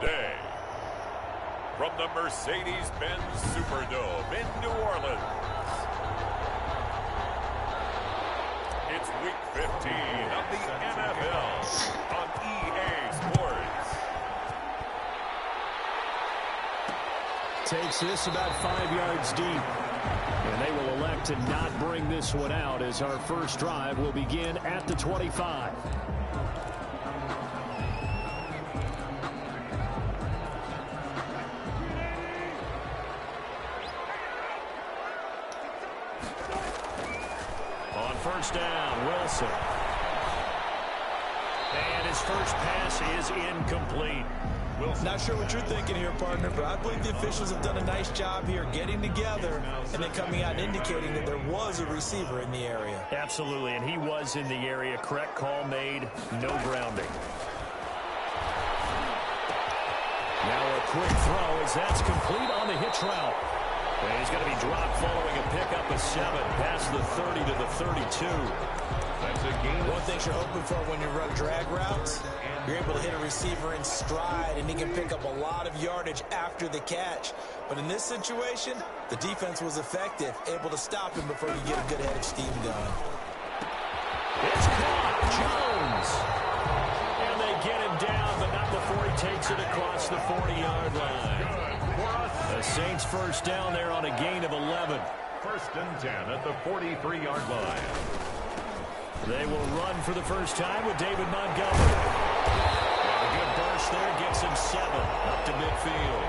today. From the Mercedes-Benz Superdome in New Orleans, it's Week 15 of the NFL on EA Sports. Takes this about 5 yards deep. And they will elect to not bring this one out as our first drive will begin at the 25. On first down, Wilson. And his first pass is incomplete. Not sure what you're thinking here, partner, but I believe the officials have done a nice job here getting together and then coming out and indicating that there was a receiver in the area. Absolutely, and he was in the area. Correct call made, no grounding. Now a quick throw as that's complete on the hitch route. And he's going to be dropped following a pickup of 7 past the 30 to the 32. That's a game. One thing you're hoping for when you run drag routes, you're able to hit a receiver in stride, and he can pick up a lot of yardage after the catch. But in this situation, the defense was effective, able to stop him before you get a good head of steam going. It's caught, Jones. And they get him down, but not before he takes it across the 40-yard line. The Saints first down there on a gain of 11. First and 10 at the 43-yard line. They will run for the first time with David Montgomery. And a good burst there gets him 7 up to midfield.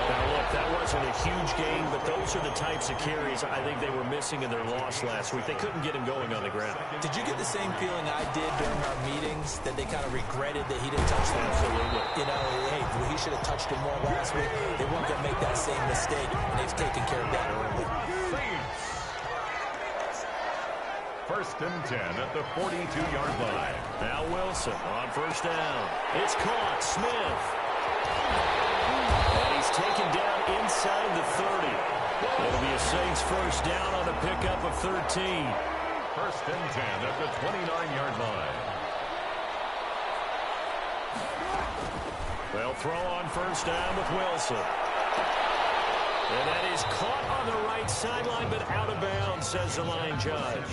Now, look, that wasn't a huge gain, but those are the types of carries I think they were missing in their loss last week. They couldn't get him going on the ground. Did you get the same feeling I did during our meetings, that they kind of regretted that he didn't touch them? Absolutely. You know, hey, he should have touched him more last week. They weren't going to make that same mistake, and they've taken care of that early. First and 10 at the 42-yard line. Now Wilson on first down. It's caught. Smith. And he's taken down inside the 30. It'll be a Saints first down on a pickup of 13. First and 10 at the 29-yard line. They'll throw on first down with Wilson. And that is caught on the right sideline, but out of bounds, says the line judge.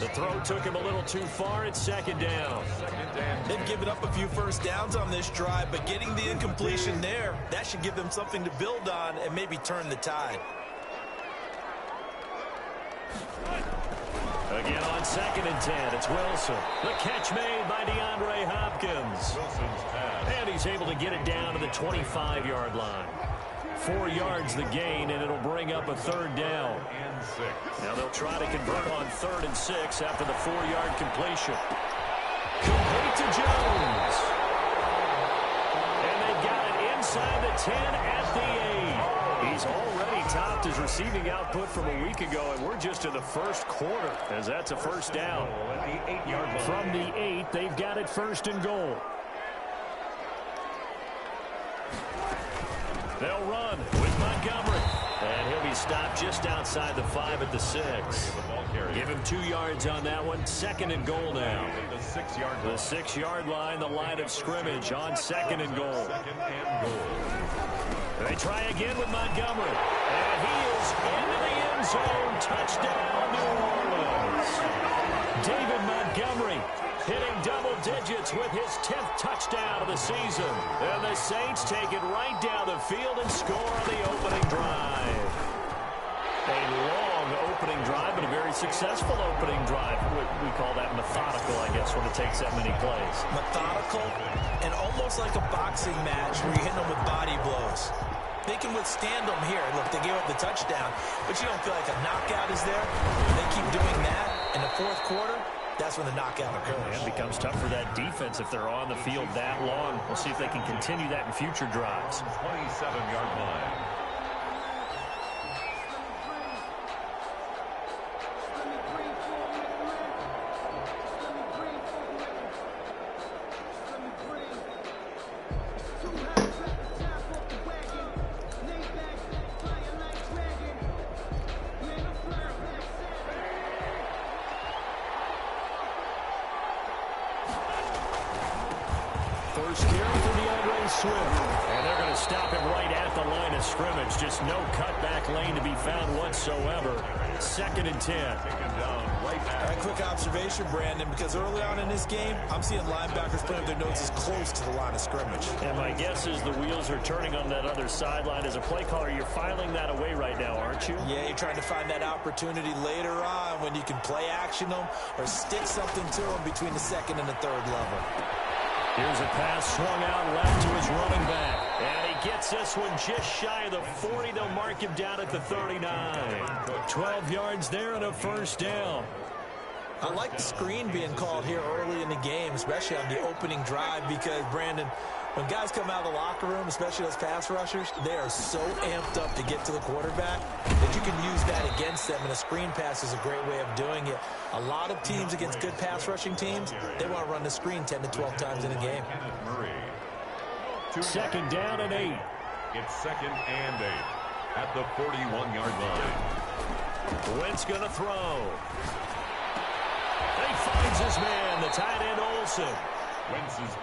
The throw took him a little too far. It's second down. They've given up a few first downs on this drive, but getting the incompletion there, that should give them something to build on and maybe turn the tide. Again on second and 10, it's Wilson. The catch made by DeAndre Hopkins. And he's able to get it down to the 25-yard line. 4 yards the gain, and it'll bring up a third down. Now they'll try to convert on 3rd and 6 after the 4-yard completion. Complete to Jones. And they've got it inside the 10 at the 8. He's already topped his receiving output from a week ago, and we're just in the first quarter as that's a first down. From the 8, they've got it first and goal. They'll run with Montgomery. And he'll be stopped just outside the 5 at the 6. Give him 2 yards on that one. Second and goal now. The 6-yard line, the line of scrimmage on second and goal. They try again with Montgomery. And he is into the end zone. Touchdown, New Orleans. David Montgomery hitting double digits with his 10th touchdown of the season. And the Saints take it right down the field and score on the opening drive. A long opening drive, but a very successful opening drive. We call that methodical, I guess, when it takes that many plays. Methodical and almost like a boxing match where you're hitting them with body blows. They can withstand them here. Look, they gave up the touchdown, but you don't feel like a knockout is there. They keep doing that in the 4th quarter. That's when the knockout occurs. It becomes tough for that defense if they're on the field that long. We'll see if they can continue that in future drives. 27-yard line. stop him right at the line of scrimmage. Just no cutback lane to be found whatsoever. 2nd and 10. A quick observation, Brandon, because early on in this game, I'm seeing linebackers playing with their noses close to the line of scrimmage. And my guess is the wheels are turning on that other sideline. As a play caller, you're filing that away right now, aren't you? Yeah, you're trying to find that opportunity later on when you can play action them or stick something to them between the 2nd and the 3rd level. Here's a pass swung out left to his running back. And he gets this one just shy of the 40. They'll mark him down at the 39. 12 yards there and a 1st down. I like the screen being called here early in the game, especially on the opening drive, because, Brandon, when guys come out of the locker room, especially those pass rushers, they are so amped up to get to the quarterback that you can use that against them, and a screen pass is a great way of doing it. A lot of teams against good pass rushing teams, they want to run the screen 10 to 12 times in a game. 2nd down and 8. It's 2nd and 8 at the 41-yard line. Wentz going to throw. He finds his man, the tight end Olsen.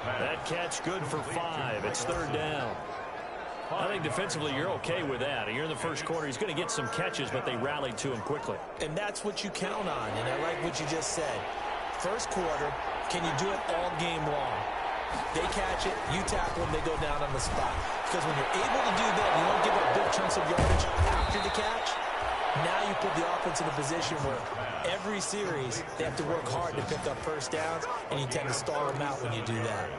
That catch good for 5. It's 3rd down. I think defensively you're okay with that. You're in the first quarter. He's going to get some catches, but they rallied to him quickly. And that's what you count on, and I like what you just said. First quarter, can you do it all game long? They catch it, you tackle them, they go down on the spot. Because when you're able to do that, you don't give up big chunks of yardage after the catch. Now you put the offense in a position where every series they have to work hard to pick up 1st downs, and you tend to stall them out when you do that.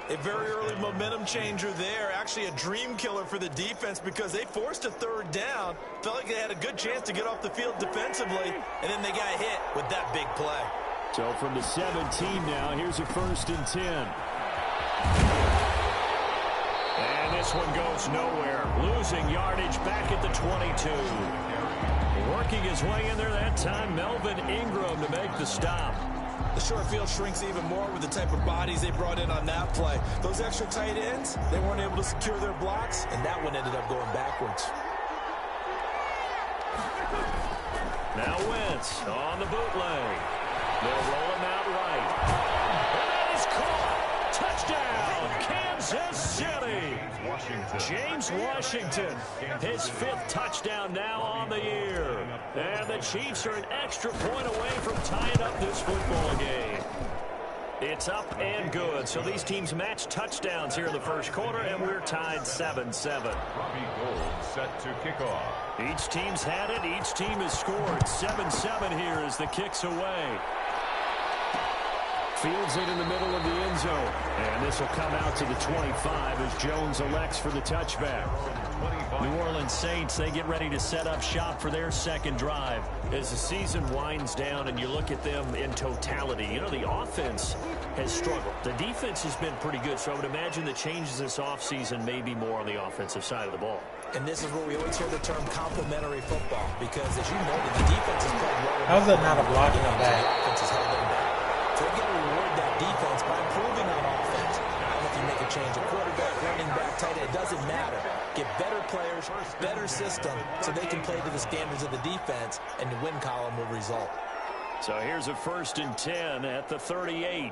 A very early momentum changer there. Actually a dream killer for the defense because they forced a 3rd down. Felt like they had a good chance to get off the field defensively, and then they got hit with that big play. So from the 17 now, here's a 1st and 10. And this one goes nowhere. Losing yardage back at the 22. Working his way in there that time, Melvin Ingram to make the stop. The short field shrinks even more with the type of bodies they brought in on that play. Those extra tight ends, they weren't able to secure their blocks, and that one ended up going backwards. Now Wentz on the bootleg. They'll roll him out right. And that is caught. Touchdown, Kansas City. James Washington, his 5th touchdown now on the year. And the Chiefs are an extra point away from tying up this football game. It's up and good. So these teams match touchdowns here in the first quarter, and we're tied 7-7. Robbie Gould set to kick off. Each team's had it. Each team has scored. 7-7 here as the kick's away. Fields it in the middle of the end zone. And this will come out to the 25 as Jones elects for the touchback. New Orleans Saints, they get ready to set up shop for their 2nd drive. As the season winds down and you look at them in totality, you know, the offense has struggled. The defense has been pretty good, so I would imagine the changes this offseason may be more on the offensive side of the ball. And this is where we always hear the term complementary football, because as you noted, the defense has played well. How's that not a blocking of The that? offense has held them back. So they've got to reward that defense by improving on offense. I don't know if you make a change, a quarterback, running back, tight end, it doesn't matter. Get better players, better system, so they can play to the standards of the defense, and the win column will result. So here's a 1st and 10 at the 38.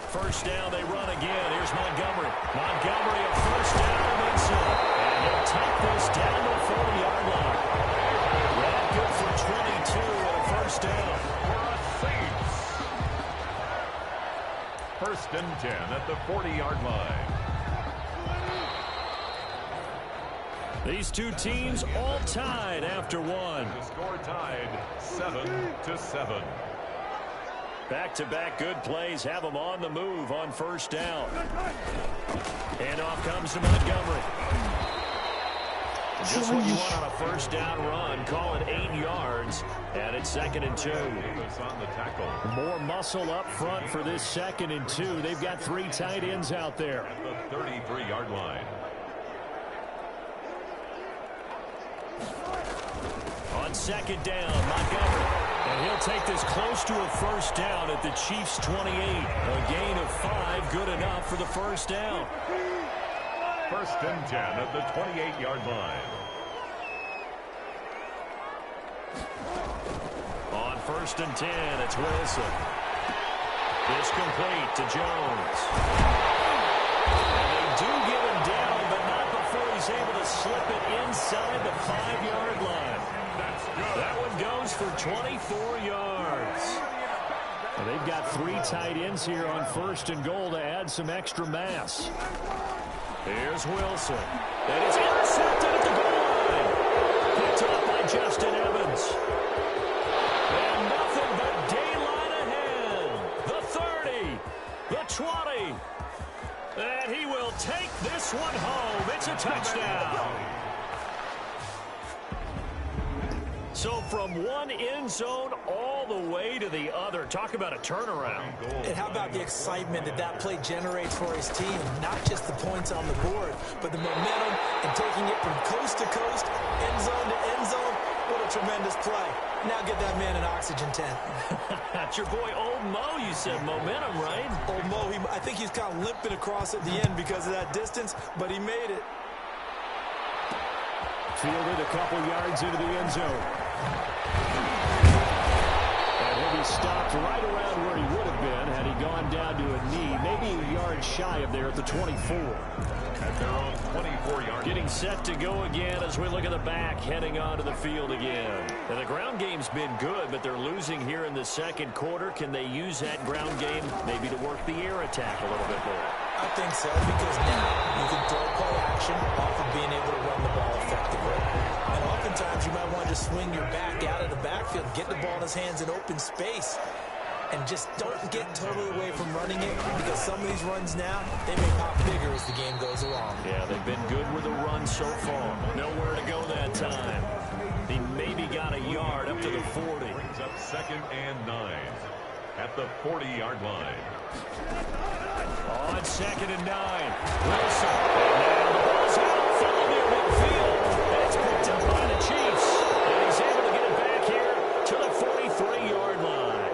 1st down, they run again. Here's Montgomery. Montgomery, a 1st down and then some. And he'll take this down the 40-yard line. Well, good for 22 and a 1st down. 1st and 10 at the 40-yard line. These two teams all tied after one. The score tied 7-7. Back-to-back good plays have them on the move on 1st down. And off comes to Montgomery. Just what you want on a 1st down run. Call it 8 yards. And it's 2nd and 2. On the tackle. More muscle up front for this 2nd and 2. They've got 3 tight ends out there. At the 33-yard line. On 2nd down, Montgomery. And he'll take this close to a 1st down at the Chiefs' 28. A gain of 5, good enough for the 1st down. 1st and 10 at the 28-yard line. On 1st and 10, it's Wilson. It's complete to Jones. And they do get 24 yards. Well, they've got 3 tight ends here on 1st and goal to add some extra mass. Here's Wilson. And it's intercepted at the goal line. Picked up by Justin Evans. And nothing but daylight ahead. The 30, the 20. And he will take this one home. It's a touchdown. So from one end zone all the way to the other. Talk about a turnaround. And how about the excitement that that play generates for his team? Not just the points on the board, but the momentum and taking it from coast to coast, end zone to end zone. What a tremendous play. Now get that man an oxygen tent. That's your boy Old Mo, you said. Momentum, right? Old Mo, I think he's kind of limping across at the end because of that distance, but he made it. Fielded a couple yards into the end zone. And he'll be stopped right around where he would have been had he gone down to a knee, maybe a yard shy of there at the 24. At their own 24-yard. Getting set to go again as we look at the back, heading onto the field again. And the ground game's been good, but they're losing here in the second quarter. Can they use that ground game maybe to work the air attack a little bit more? I think so, because now you can throw play action off of being able to run the ball effectively. And oftentimes you might want to just swing your back out of the backfield, get the ball in his hands in open space, and just don't get totally away from running it, because some of these runs now, they may pop bigger as the game goes along. Yeah, they've been good with the run so far. Nowhere to go that time. He maybe got a yard up to the 40. Brings up 2nd and 9 at the 40-yard line. On 2nd and 9. Wilson. And now the ball's out from near midfield. And it's picked up by the Chiefs. And he's able to get it back here to the 43-yard line.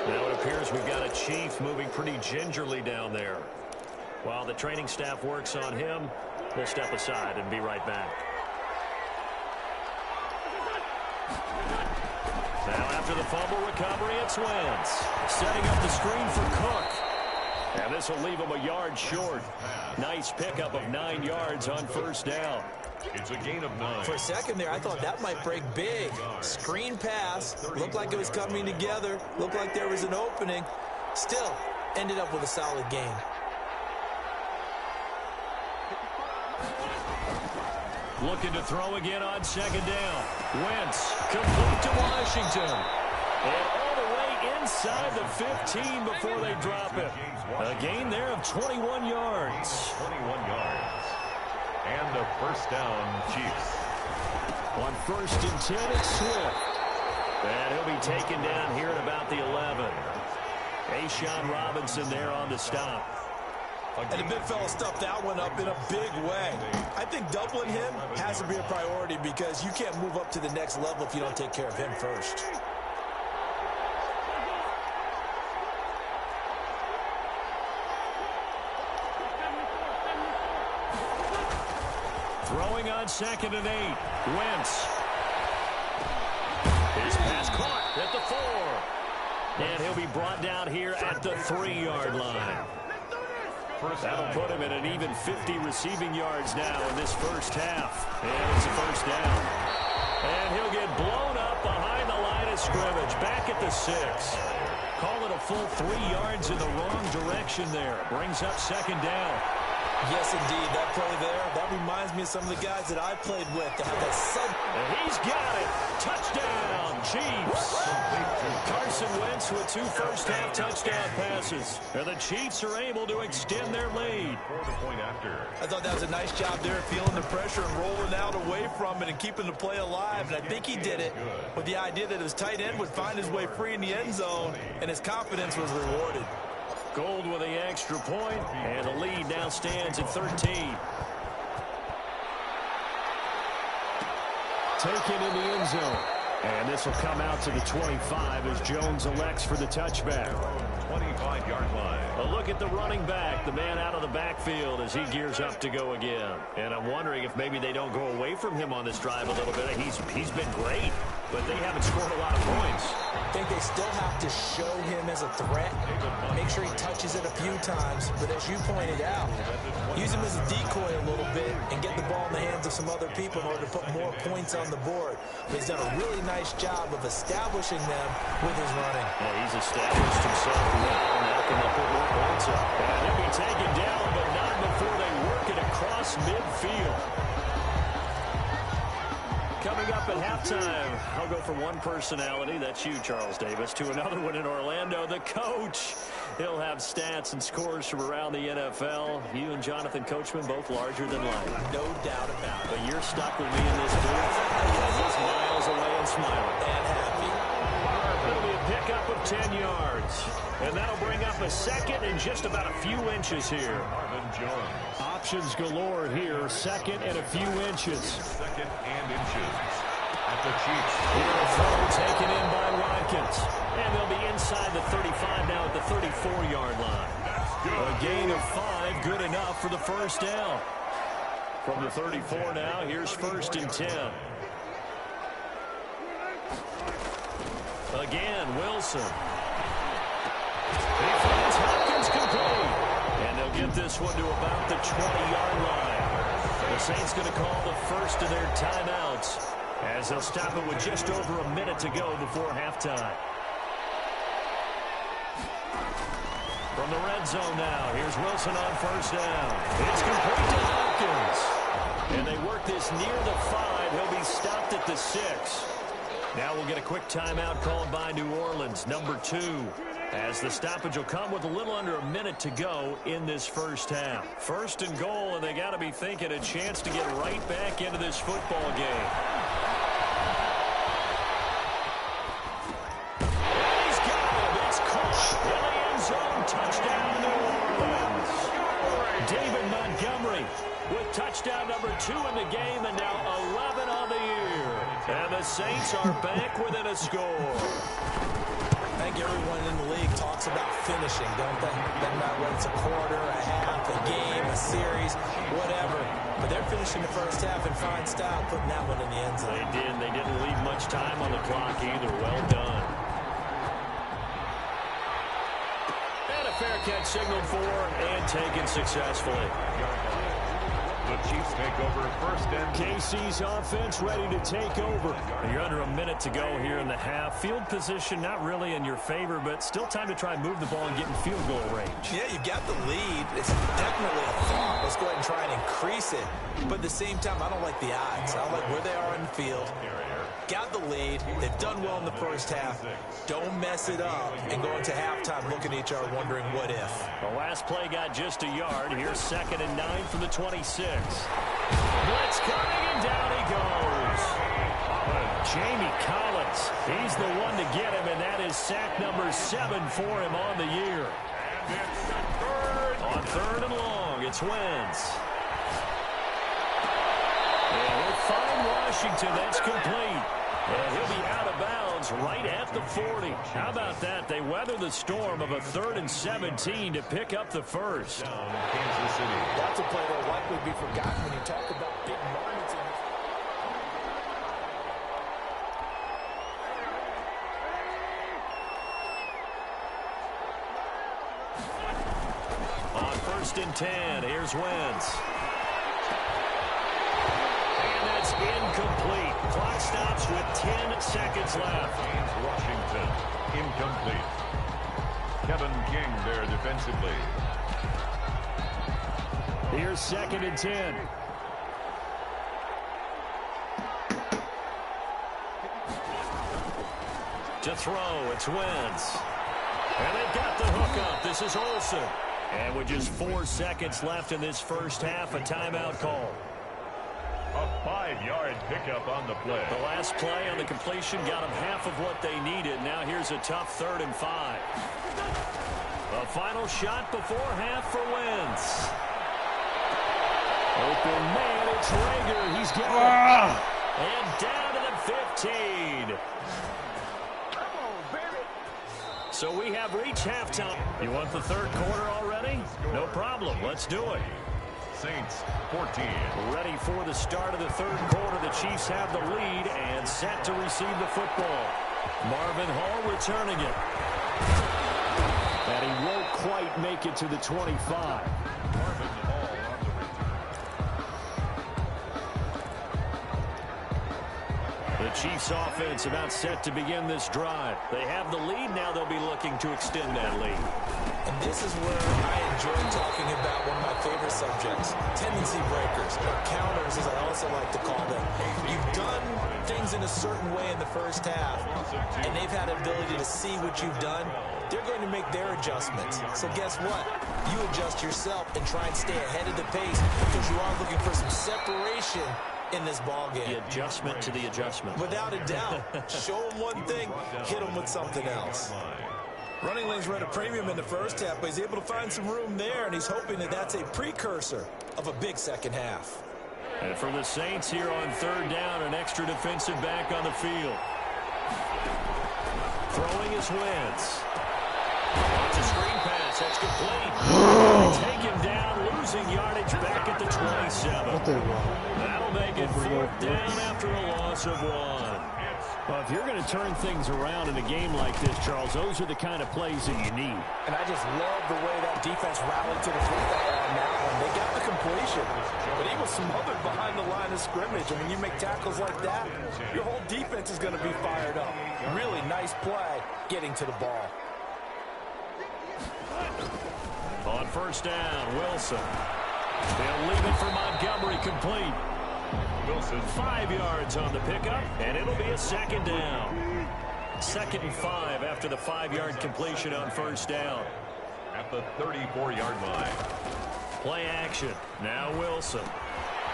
Now it appears we've got a Chief moving pretty gingerly down there. While the training staff works on him, we'll step aside and be right back. Now after the fumble recovery, it's Wentz. Setting up the screen for Cook. And this will leave him a yard short. Nice pickup of 9 yards on 1st down. It's a gain of 9. For a second there, I thought that might break big. Screen pass. Looked like it was coming together. Looked like there was an opening. Still, ended up with a solid gain. Looking to throw again on 2nd down. Wentz, complete to Washington. And all the way inside the 15 before they drop it. A gain there of 21 yards. 21 yards. And the 1st down, Chiefs. On 1st and 10, it's Swift. And he'll be taken down here at about the 11. A'Shawn Robinson there on the stop. And the big fella stuffed that one up in a big way. I think doubling him has to be a priority, because you can't move up to the next level if you don't take care of him first. Throwing on 2nd and 8. Wentz. His pass caught at the 4. And he'll be brought down here at the 3-yard line. That'll put him at an even 50 receiving yards now in this 1st half. And it's a 1st down. And he'll get blown up behind the line of scrimmage. Back at the 6. Call it a full 3 yards in the wrong direction there. Brings up 2nd down. Yes, indeed. That play there, that reminds me of some of the guys that I played with that have that sub. And he's got it. Touchdown, Chiefs. Carson Wentz with 2 first-half touchdown passes. And the Chiefs are able to extend their lead. For the point after. I thought that was a nice job there, feeling the pressure and rolling out away from it and keeping the play alive. And I think he did it with the idea that his tight end would find his way free in the end zone, and his confidence was rewarded. Gold with the extra point, and the lead now stands at 13. Taken in the end zone. And this will come out to the 25 as Jones elects for the touchback. 25-yard line. A look at the running back, the man out of the backfield as he gears up to go again. And I'm wondering if maybe they don't go away from him on this drive a little bit. He's been great, but they haven't scored a lot of points. I think they still have to show him as a threat, make sure he touches it a few times. But as you pointed out, use him as a decoy a little bit and get the ball in the hands of some other people in order to put more points on the board. But he's done a really nice job of establishing them with his running. Yeah, he's established himself well, now can they put more points up. And he'll be taken down, but not before they work it across midfield. Coming up at halftime, I'll go from one personality, that's you, Charles Davis, to another one in Orlando, the coach. He'll have stats and scores from around the NFL. You and Jonathan Coachman, both larger than life. No doubt about it. But you're stuck with me in this booth. He's miles away and smiling. And happy. It'll be a pickup of 10 yards. And that'll bring up a second and just about a few inches here. Options galore here. Second and a few inches. Second and inches at the Chiefs. Here a throw taken in by Watkins. And they'll be inside the 35 now at the 34-yard line. A gain of 5, good enough for the first down. From the 34 now, here's 1st and 10. Again, Wilson. He finds Hopkins complete. And they'll get this one to about the 20-yard line. The Saints going to call the first of their timeouts as they'll stop it with just over a minute to go before halftime. From the red zone now, here's Wilson on 1st down. It's complete to Hopkins. And they work this near the 5. He'll be stopped at the 6. Now we'll get a quick timeout called by New Orleans, number 2. As the stoppage will come with a little under a minute to go in this first half. 1st and goal, and they got to be thinking a chance to get right back into this football game. And he's got him. It's caught in the end zone. Touchdown, New Orleans. David Montgomery with touchdown number 2 in the game, and now 11 on the year. And the Saints are back within a score. I think everyone in the league talks about finishing, don't they? Doesn't matter whether it's a quarter, a half, a game, a series, whatever. But they're finishing the first half in fine style, putting that one in the end zone. They did. They didn't leave much time on the clock either. Well done. And a fair catch signaled for and taken successfully. The Chiefs take over 1st and KC's offense ready to take over. You're under a minute to go here in the half. Field position not really in your favor, but still time to try and move the ball and get in field goal range. Yeah, you've got the lead. It's definitely a thought. Let's go ahead and try and increase it. But at the same time, I don't like the odds. I like where they are in the field. Got the lead. They've done well in the first half. Don't mess it up and go into halftime looking at each other wondering what if. The last play got just a yard. Here's 2nd and 9 from the 26. Blitz coming, and down he goes. Jamie Collins, he's the one to get him, and that is sack number 7 for him on the year. On 3rd and long, it's Wentz. And he'll find Washington. That's complete. And he'll be out of bounds right at the 40. How about that? They weather the storm of a 3rd and 17 to pick up the first. Kansas City. That's a play that will likely be forgotten when you talk about big moments in On 1st and 10, here's Wentz. And that's incomplete. Clock stops with 10 seconds left. James Washington, incomplete. Kevin King there defensively. Here's 2nd and 10. To throw, it's Wentz. And they've got the hook up. This is Olsen. And with just 4 seconds left in this first half, a timeout call. A 5-yard pickup on the play. The last play on the completion got them half of what they needed. Now here's a tough 3rd and 5. A final shot before half for Wentz. Open man, it's Rager. He's got it. And down to the 15. So we have reached halftime. You want the 3rd quarter already? No problem. Let's do it. Saints 14. Ready for the start of the 3rd quarter. The Chiefs have the lead and set to receive the football. Marvin Hall returning it. And he won't quite make it to the 25. Marvin Hall on the Chiefs offense about set to begin this drive. They have the lead. Now they'll be looking to extend that lead. And this is where I enjoy talking about one of my favorite subjects, tendency breakers, or counters as I also like to call them. You've done things in a certain way in the first half, and they've had the ability to see what you've done. They're going to make their adjustments. So guess what? You adjust yourself and try and stay ahead of the pace because you are looking for some separation in this ball game. The adjustment to the adjustment. Without a doubt. Show them one thing, hit them with something else. Running lanes were at a premium in the first half, but he's able to find some room there, and he's hoping that that's a precursor of a big second half. And for the Saints here on third down, an extra defensive back on the field. Throwing his Wentz. It's a screen pass. That's complete. Take him down, losing yardage back at the 27. That'll make it fourth down after a loss of 1. Well, if you're going to turn things around in a game like this, Charles, those are the kind of plays that you need. And I just love the way that defense rallied to the football on that one. They got the completion, but he was smothered behind the line of scrimmage. And when you make tackles like that, your whole defense is going to be fired up. Really nice play getting to the ball. On first down, Wilson. They'll leave it for Montgomery, complete. Wilson 5 yards on the pickup, and it'll be a second down. 2nd and 5 after the 5-yard completion on first down. At the 34-yard line. Play action. Now Wilson.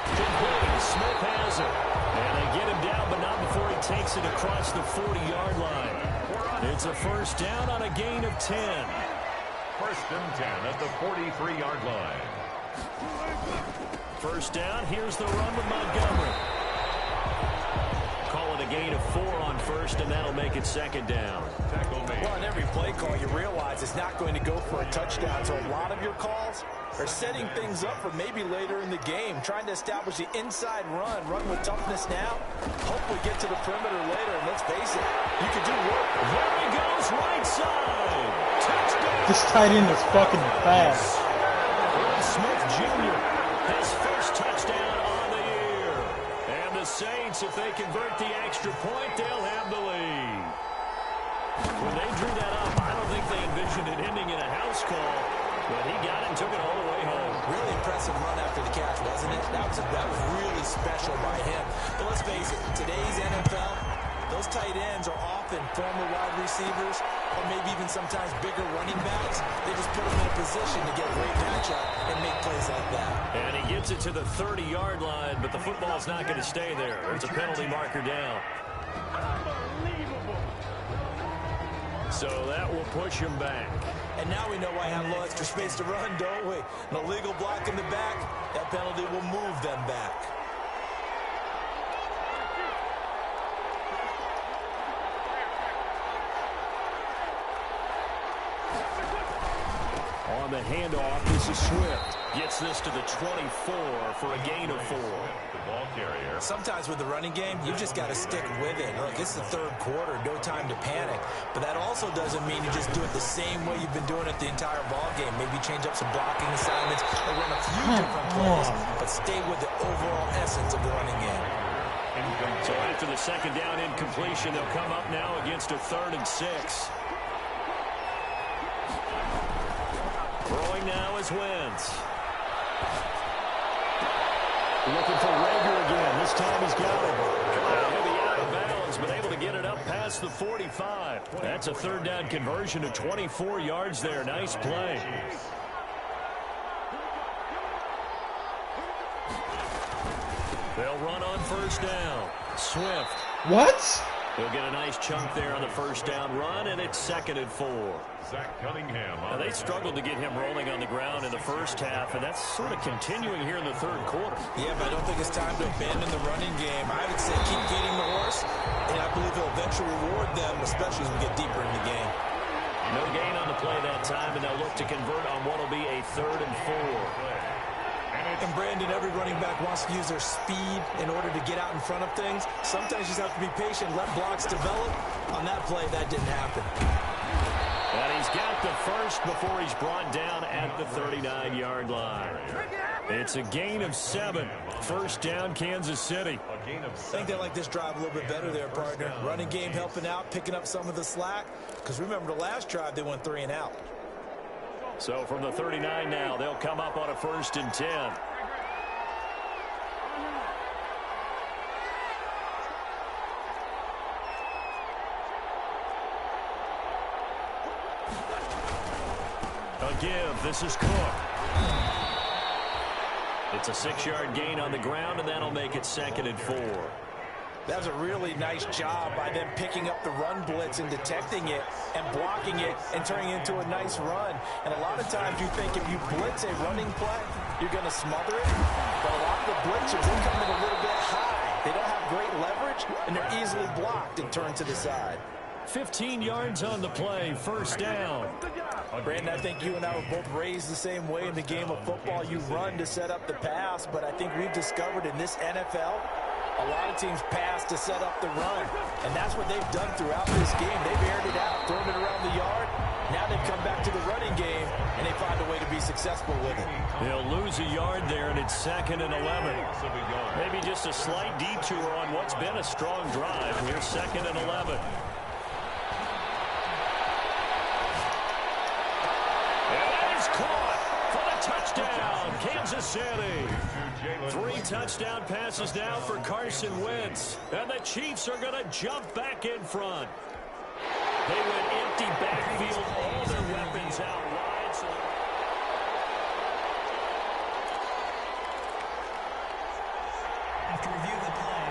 Complete. Smith has it. And they get him down, but not before he takes it across the 40-yard line. It's a first down on a gain of 10. 1st and 10 at the 43-yard line. First down, here's the run with Montgomery. Call it a gain of 4 on first, and that'll make it second down. Well, on every play call, you realize it's not going to go for a touchdown, so a lot of your calls are setting things up for maybe later in the game, trying to establish the inside run with toughness now, hopefully get to the perimeter later, and let's face it, you could do work. There he goes, right side. Touchdown. This tight end is fucking fast. Smith Jr., his first touchdown on the year. And the Saints, if they convert the extra point, they'll have the lead. When they drew that up, I don't think they envisioned it ending in a house call, but he got it and took it all the way home. Really impressive run after the catch, wasn't it? That was really special by him. But let's face it, today's NFL, those tight ends are often former wide receivers or maybe even sometimes bigger running backs. They just put them in a position to get a great matchup and make plays like that. And he gets it to the 30-yard line, but the football's not going to stay there. There's a penalty marker down. So that will push him back. And now we know why I have a little extra space to run, don't we? An illegal block in the back, that penalty will move them back. On the handoff, this is Swift. Gets this to the 24 for a gain of 4. The ball carrier. Sometimes with the running game, you just got to stick with it. Look, it's the third quarter, no time to panic. But that also doesn't mean you just do it the same way you've been doing it the entire ball game. Maybe change up some blocking assignments or run a few different plays, but stay with the overall essence of the running game. So after the second down incompletion, they'll come up now against a 3rd and 6. Throwing now is Wentz. Looking for Rager again. This time he's got it. He'll be out of bounds, but able to get it up past the 45. That's a 3rd down conversion of 24 yards there. Nice play. They'll run on first down. Swift. What? He'll get a nice chunk there on the first down run, and it's 2nd and 4. Zach Cunningham. Now, they struggled to get him rolling on the ground in the first half, and that's sort of continuing here in the 3rd quarter. Yeah, but I don't think it's time to abandon the running game. I would say keep feeding the horse, and I believe he'll eventually reward them, especially as we get deeper in the game. No gain on the play that time, and they'll look to convert on what will be a 3rd and 4. And Brandon, every running back wants to use their speed in order to get out in front of things. Sometimes you just have to be patient, let blocks develop. On that play, that didn't happen. And he's got the first before he's brought down at the 39-yard line. It's a gain of 7. First down, Kansas City. I think they like this drive a little bit better there, partner. Running game helping out, picking up some of the slack. Because remember, the last drive, they went 3 and out. So from the 39 now, they'll come up on a 1st and 10. A give. This is Cook. It's a 6-yard gain on the ground, and that'll make it 2nd and 4. That was a really nice job by them picking up the run blitz and detecting it and blocking it and turning it into a nice run. And a lot of times you think if you blitz a running play, you're going to smother it. But a lot of the blitzers, they come in a little bit high. They don't have great leverage, and they're easily blocked and turned to the side. 15 yards on the play, 1st down. Brandon, I think you and I were both raised the same way in the game of football. You run to set up the pass, but I think we've discovered in this NFL, a lot of teams pass to set up the run, and that's what they've done throughout this game. They've aired it out, thrown it around the yard. Now they've come back to the running game, and they find a way to be successful with it. They'll lose a yard there, and it's 2nd and 11. Maybe just a slight detour on what's been a strong drive. Here's 2nd and 11. Caught for the touchdown, Kansas City. 3 touchdown passes now for Carson Wentz. And the Chiefs are going to jump back in front. They went empty backfield, all their weapons out wide. So after review of the play,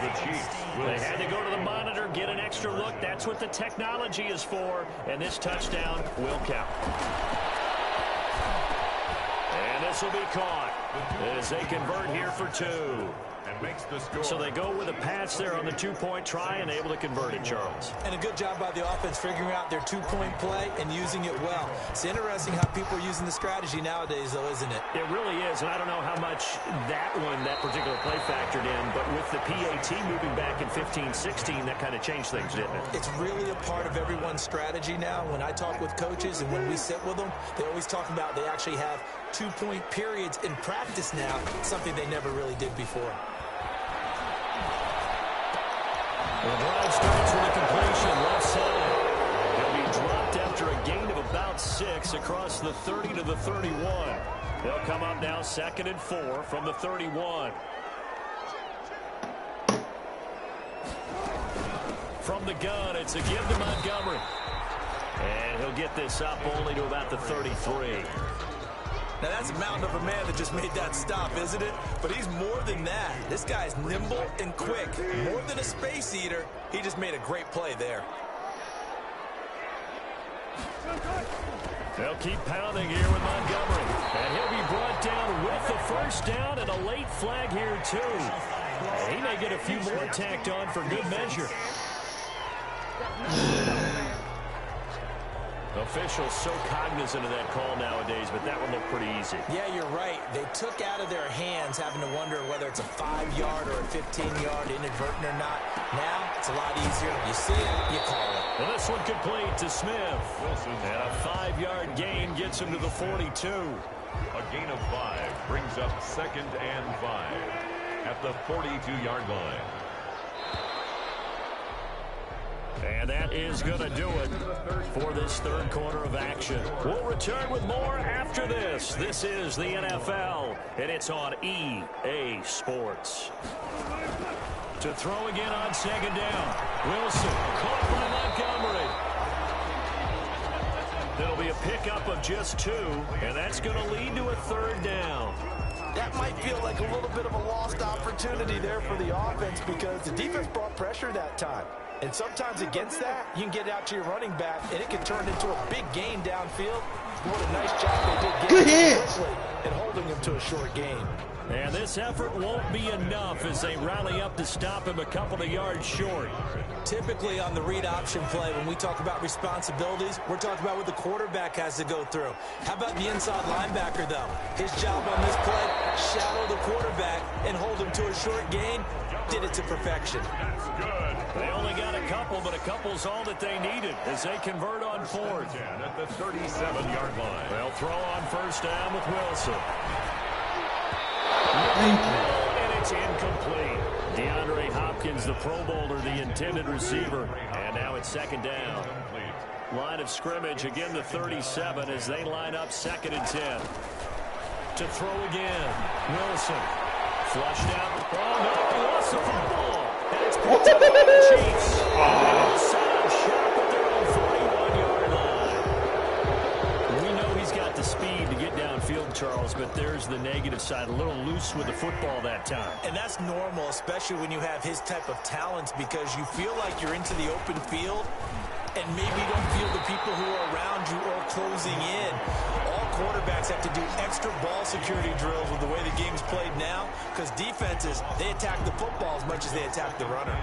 The Chiefs they had to go to the monitor, get an extra look. That's what the technology is for. And this touchdown will count. And this will be caught as they convert here for 2. and makes the score. So they go with a pass there on the 2-point try and able to convert it, Charles. And a good job by the offense figuring out their 2-point play and using it well. It's interesting how people are using the strategy nowadays, though, isn't it? It really is, and I don't know how much that particular play factored in, but with the PAT moving back in 15-16, that kind of changed things, didn't it? It's really a part of everyone's strategy now. When I talk with coaches and when we sit with them, they always talk about they actually have 2-point periods in practice now, something they never really did before. The drive starts with a completion left side. He'll be dropped after a gain of about 6 across the 30 to the 31. They'll come up now 2nd and 4 from the 31. From the gun, it's a give to Montgomery. And he'll get this up only to about the 33. Now, that's a mountain of a man that just made that stop, isn't it? But he's more than that. This guy's nimble and quick. More than a space eater, he just made a great play there. They'll keep pounding here with Montgomery. And he'll be brought down with the first down and a late flag here, too. And he may get a few more tacked on for good measure. Officials so cognizant of that call nowadays, but that one looked pretty easy. Yeah, you're right. They took out of their hands having to wonder whether it's a 5-yard or a 15-yard inadvertent or not. Now, it's a lot easier. You see it, you call it. And this one complete to Smith. Wilson. And a 5-yard gain gets him to the 42. A gain of 5 brings up 2nd and 5 at the 42-yard line. And that is going to do it for this third quarter of action. We'll return with more after this. This is the NFL, and it's on EA Sports. To throw again on 2nd down. Wilson caught by Montgomery. It'll be a pickup of just 2, and that's going to lead to a 3rd down. That might feel like a little bit of a lost opportunity there for the offense because the defense brought pressure that time. And sometimes against that, you can get out to your running back, and it can turn into a big gain downfield. What a nice job they did getting quickly and holding him to a short gain. And this effort won't be enough as they rally up to stop him a couple of yards short. Typically on the read option play, when we talk about responsibilities, we're talking about what the quarterback has to go through. How about the inside linebacker, though? His job on this play, shadow the quarterback and hold him to a short gain. Did it to perfection. That's good. They only got a couple, but a couple's all that they needed as they convert on 4th. At the 37-yard line. They'll throw on 1st down with Wilson. Hopkins, the Pro Bowler, the intended receiver. And now it's second down. Line of scrimmage, again the 37 as they line up 2nd and 10. To throw again, Wilson. Flushed out. Oh, no, he lost the football. And it's picked up by the Chiefs. Set up shop at their own 41-yard line. We know he's got the speed to get downfield, Charles, but there's the negative side. A little loose with the football that time. And that's normal, especially when you have his type of talents, because you feel like you're into the open field and maybe you don't feel the people who are around you or closing in. All quarterbacks have to do extra ball security drills with the way the game's played now, because defenses, they attack the football as much as they attack the runner.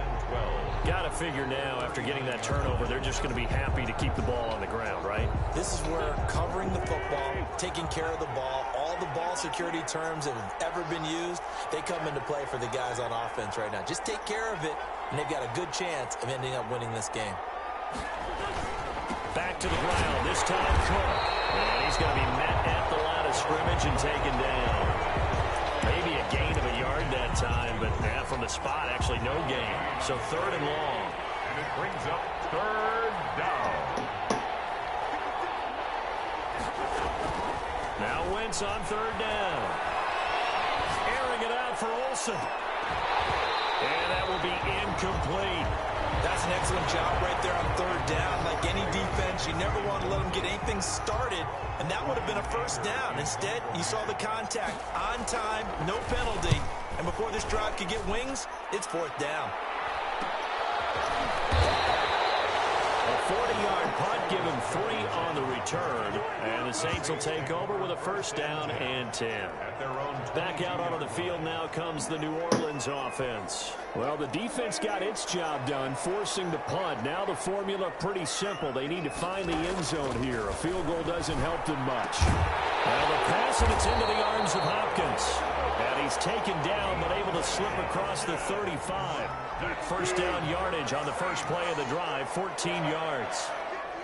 Got to figure now, after getting that turnover, they're just going to be happy to keep the ball on the ground, right? This is where covering the football, taking care of the ball, all the ball security terms that have ever been used, they come into play for the guys on offense right now. Just take care of it, and they've got a good chance of ending up winning this game. Back to the ground, this time Cook. And he's going to be met at the line of scrimmage and taken down. Maybe a gain of a yard that time, but from the spot, actually no gain. So 3rd and long. And it brings up 3rd down. Now Wentz on 3rd down. Airing it out for Olsen. And that will be incomplete. That's an excellent job right there on 3rd down. Like any defense, you never want to let them get anything started, and that would have been a 1st down. Instead, you saw the contact on time, no penalty, and before this drive could get wings, it's 4th down. A 40-yard punt, give him 3 on the return, and the Saints will take over with a 1st down and 10. Back out onto the field now comes the New Orleans offense. Well, the defense got its job done, forcing the punt. Now the formula pretty simple. They need to find the end zone here. A field goal doesn't help them much. Now the pass, and it's into the arms of Hopkins. And he's taken down, but able to slip across the 35. 1st down yardage on the first play of the drive, 14 yards.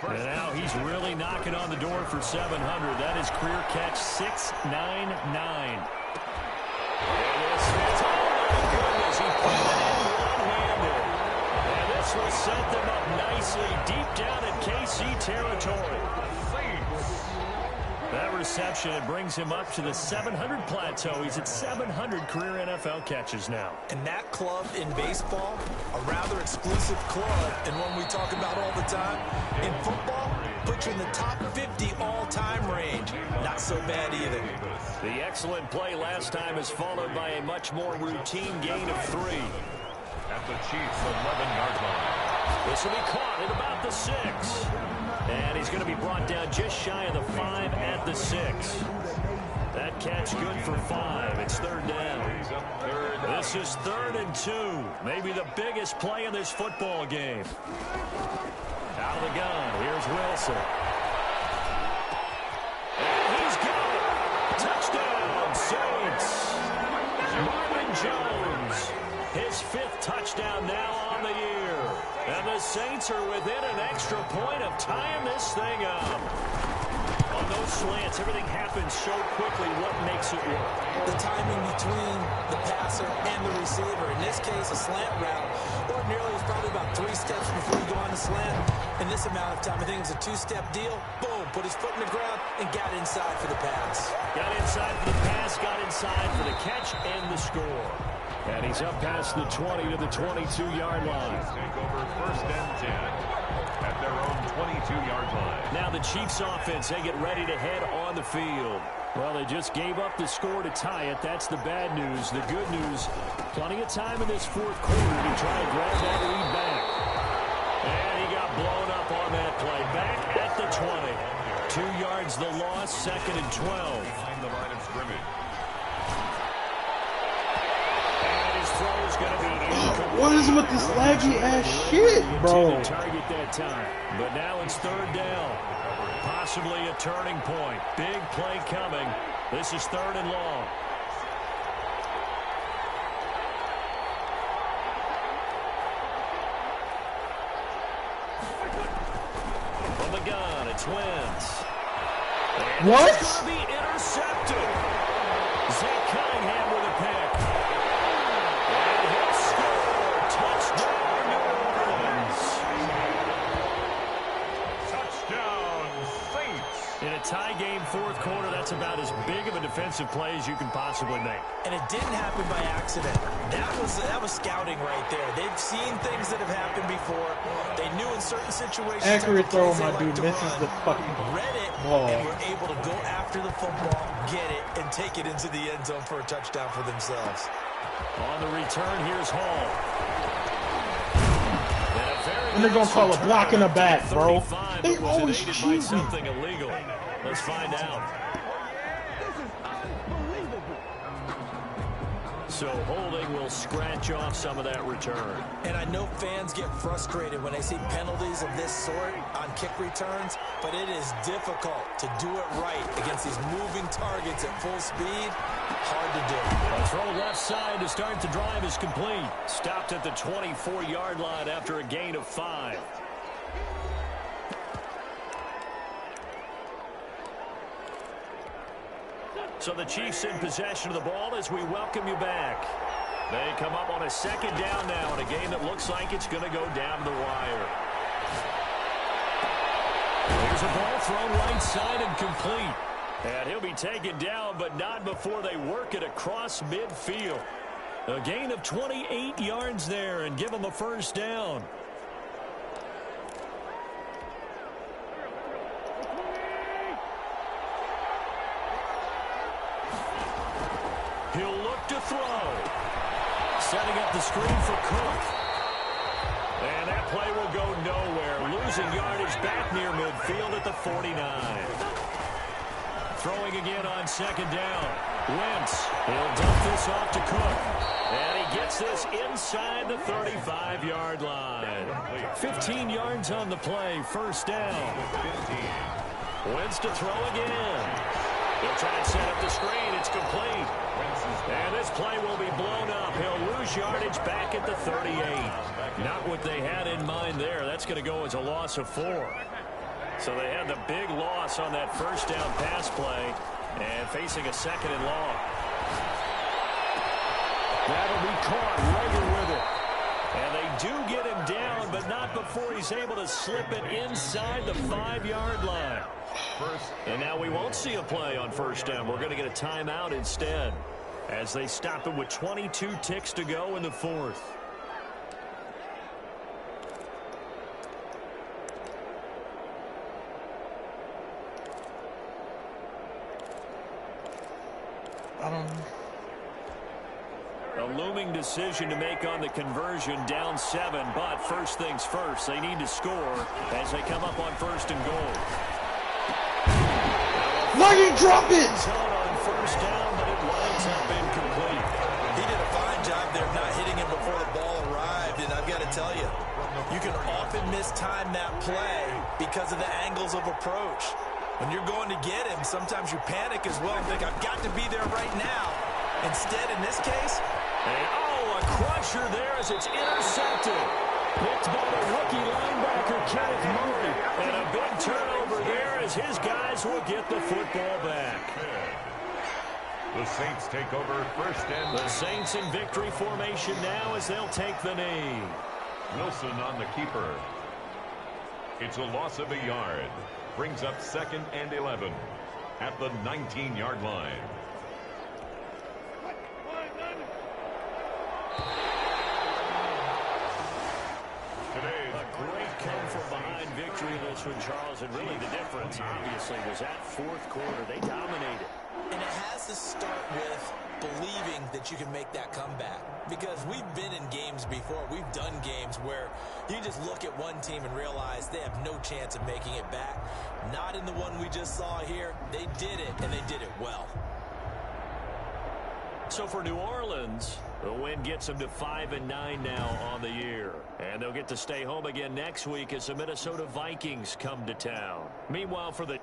And now he's really knocking on the door for 700. That is career catch 699. And this is, oh my goodness, he put it in one-handed. And this will set them up nicely deep down in KC territory. That reception, it brings him up to the 700 plateau. He's at 700 career NFL catches now. And that club in baseball, a rather exclusive club, and one we talk about all the time. In football, puts you in the top 50 all-time range. Not so bad either. The excellent play last time is followed by a much more routine gain of 3. At the Chiefs' 11-yard line. This will be caught at about the 6. And he's going to be brought down just shy of the 5 at the 6. That catch good for 5. It's 3rd down. This is 3rd and 2. Maybe the biggest play in this football game. Out of the gun. Here's Wilson. And he's got it. Touchdown, Saints. Marvin Jones. His 5th touchdown now on the year. And the Saints are within an extra point of tying this thing up. On those slants, everything happens so quickly. What makes it work? The timing between the passer and the receiver. In this case, a slant route. Ordinarily, it's probably about 3 steps before you go on the slant. In this amount of time, I think it was a 2-step deal. Boom, put his foot in the ground and got inside for the pass. Got inside for the pass, got inside for the catch and the score. And he's up past the 20 to the 22-yard line. Take over 1st and 10 at their own 22-yard line. Now the Chiefs offense, they get ready to head on the field. Well, they just gave up the score to tie it. That's the bad news. The good news, plenty of time in this 4th quarter to try to grab that lead back. And he got blown up on that play. Back at the 20. 2 yards the loss, 2nd and 12. Behind the line of scrimmage. What is with this laggy ass shit, bro? Target that time. But now it's 3rd down. Possibly a turning point. Big play coming. This is 3rd and long. From the gun, it's Wentz. And what? It's going to be intercepted. Zach Cunningham with a pick. And he'll score. defensive plays you can possibly make. And it didn't happen by accident. That was scouting right there. They've seen things that have happened before. They knew in certain situations. Accurate throw, my dude misses the fucking read it, ball. and were able to go after the football, get it, and take it into the end zone for a touchdown for themselves. On the return, here's Hall. And they're going to call a block in the back, bro. They always cheat. Something illegal. Let's find out. So holding will scratch off some of that return. And I know fans get frustrated when they see penalties of this sort on kick returns, but it is difficult to do it right against these moving targets at full speed. Hard to do. A throw left side to start the drive is complete. Stopped at the 24-yard line after a gain of 5. So the Chiefs in possession of the ball as we welcome you back. They come up on a second down now in a game that looks like it's going to go down the wire. Here's a ball thrown right side and complete. And he'll be taken down, but not before they work it across midfield. A gain of 28 yards there and give them a first down. He'll look to throw. Setting up the screen for Cook. And that play will go nowhere. Losing yardage back near midfield at the 49. Throwing again on second down. Wentz. He'll dump this off to Cook. And he gets this inside the 35-yard line. 15 yards on the play. First down. Wentz to throw again. He'll try and set up the screen. It's complete. And this play will be blown up. He'll lose yardage back at the 38. Not what they had in mind there. That's going to go as a loss of 4. So they had the big loss on that first down pass play and facing a second and long. That'll be caught. Rager with it. And they do get him down, but not before he's able to slip it inside the 5-yard line. And now we won't see a play on first down. We're going to get a timeout instead as they stop it with 22 ticks to go in the 4th. A looming decision to make on the conversion, down 7, but first things first, they need to score as they come up on first and goal. Why you drop it? On first down, but it winds up incomplete. He did a fine job there not hitting him before the ball arrived, and I've got to tell you, you can often mistime that play because of the angles of approach. When you're going to get him, sometimes you panic as well and think, I've got to be there right now. Instead, in this case, a crusher there as it's intercepted. Picked by the rookie linebacker, Kenneth Murray. And a big turnover there as his guys will get the football back. The Saints take over first and... The Saints in victory formation now as they'll take the knee. Wilson on the keeper. It's a loss of a yard. Brings up second and 11 at the 19-yard line. Come-from-behind victory in this one, Charles, and really the difference, obviously, was that fourth quarter. They dominated. And it has to start with believing that you can make that comeback. Because we've been in games before. We've done games where you just look at one team and realize they have no chance of making it back. Not in the one we just saw here. They did it, and they did it well. So for New Orleans, the win gets them to 5-9 now on the year. And they'll get to stay home again next week as the Minnesota Vikings come to town. Meanwhile, for the